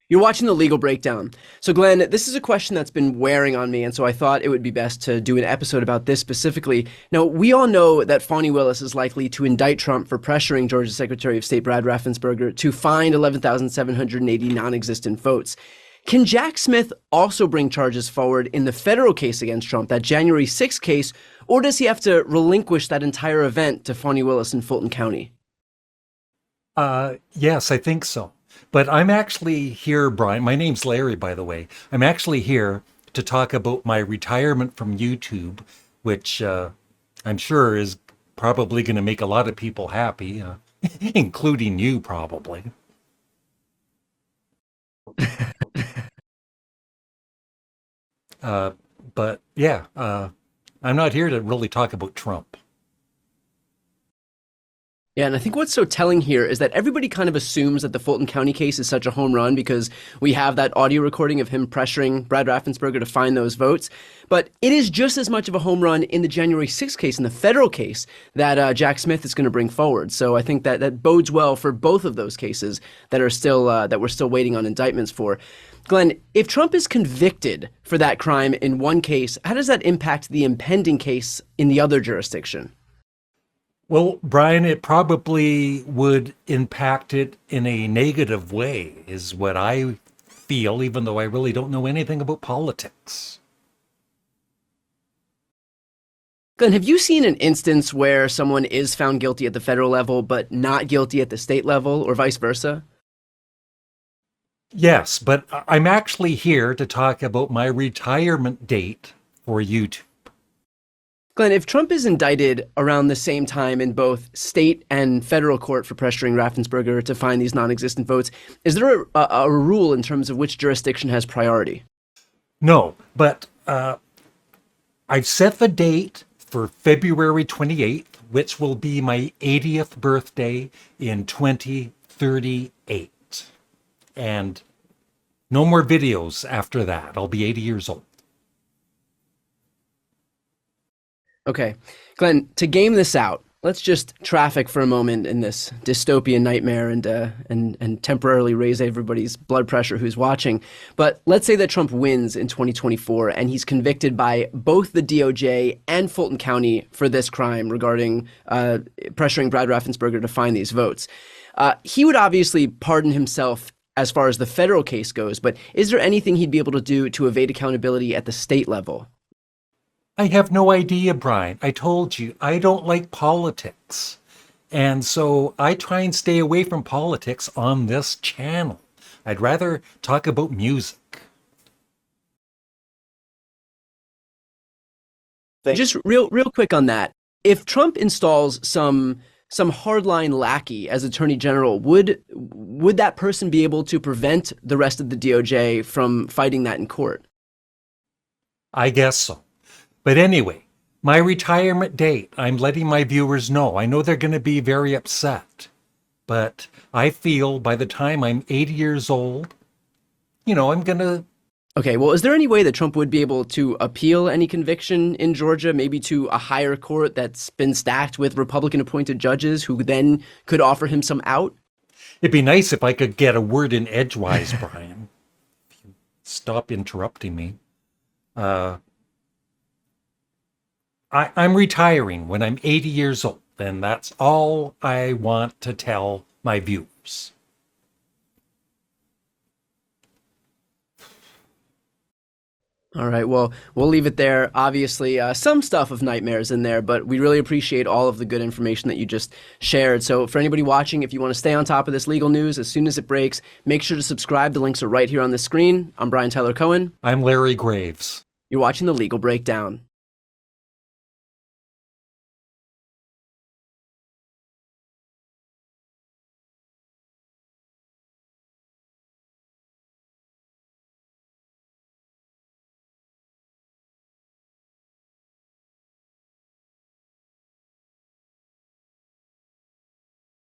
You're watching the legal breakdown. So, Glenn, this is a question that's been wearing on me, and so I thought it would be best to do an episode about this specifically. Now, we all know that Fani Willis is likely to indict Trump for pressuring Georgia's Secretary of State Brad Raffensperger to find 11,780 non-existent votes. Can Jack Smith also bring charges forward in the federal case against Trump, that January 6th case, or does he have to relinquish that entire event to Fani Willis in Fulton County? Yes, I think so. But I'm actually here, Brian. My name's Larry, by the way. I'm actually here to talk about my retirement from YouTube, which I'm sure is probably going to make a lot of people happy, including you, probably. Uh, but yeah, I'm not here to really talk about Trump. Yeah, and I think what's so telling here is that everybody kind of assumes that the Fulton County case is such a home run because we have that audio recording of him pressuring Brad Raffensperger to find those votes. But it is just as much of a home run in the January 6th case, in the federal case, that Jack Smith is going to bring forward. So I think that bodes well for both of those cases that are still that we're still waiting on indictments for. Glenn, if Trump is convicted for that crime in one case, how does that impact the impending case in the other jurisdiction? Well, Brian, it probably would impact it in a negative way, is what I feel, even though I really don't know anything about politics. Glenn, have you seen an instance where someone is found guilty at the federal level but not guilty at the state level, or vice versa? Yes, but I'm actually here to talk about my retirement date for YouTube. Glenn, if Trump is indicted around the same time in both state and federal court for pressuring Raffensperger to find these non-existent votes, is there a rule in terms of which jurisdiction has priority? No, but I've set the date for February 28th, which will be my 80th birthday in 2038. And no more videos after that. I'll be 80 years old. Okay, Glenn, to game this out, let's just traffic for a moment in this dystopian nightmare and temporarily raise everybody's blood pressure who's watching. But let's say that Trump wins in 2024 and he's convicted by both the DOJ and Fulton County for this crime regarding pressuring Brad Raffensperger to find these votes. He would obviously pardon himself as far as the federal case goes, but is there anything he'd be able to do to evade accountability at the state level? I have no idea, Brian. I told you, I don't like politics. And so I try and stay away from politics on this channel. I'd rather talk about music. Just real quick on that. If Trump installs some hardline lackey as Attorney General, would that person be able to prevent the rest of the DOJ from fighting that in court? I guess so. But anyway, my retirement date, I'm letting my viewers know. I know they're going to be very upset, but I feel by the time I'm 80 years old, I'm going to... Okay, well, is there any way that Trump would be able to appeal any conviction in Georgia, maybe to a higher court that's been stacked with Republican-appointed judges who then could offer him some out? It'd be nice if I could get a word in edgewise, Brian. If you stop interrupting me. I'm retiring when I'm 80 years old, and that's all I want to tell my viewers. All right, well, we'll leave it there. Obviously, some stuff of nightmares in there, but we really appreciate all of the good information that you just shared. So for anybody watching, if you want to stay on top of this legal news as soon as it breaks, make sure to subscribe. The links are right here on the screen. I'm Brian Tyler Cohen. I'm Larry Graves. You're watching The Legal Breakdown.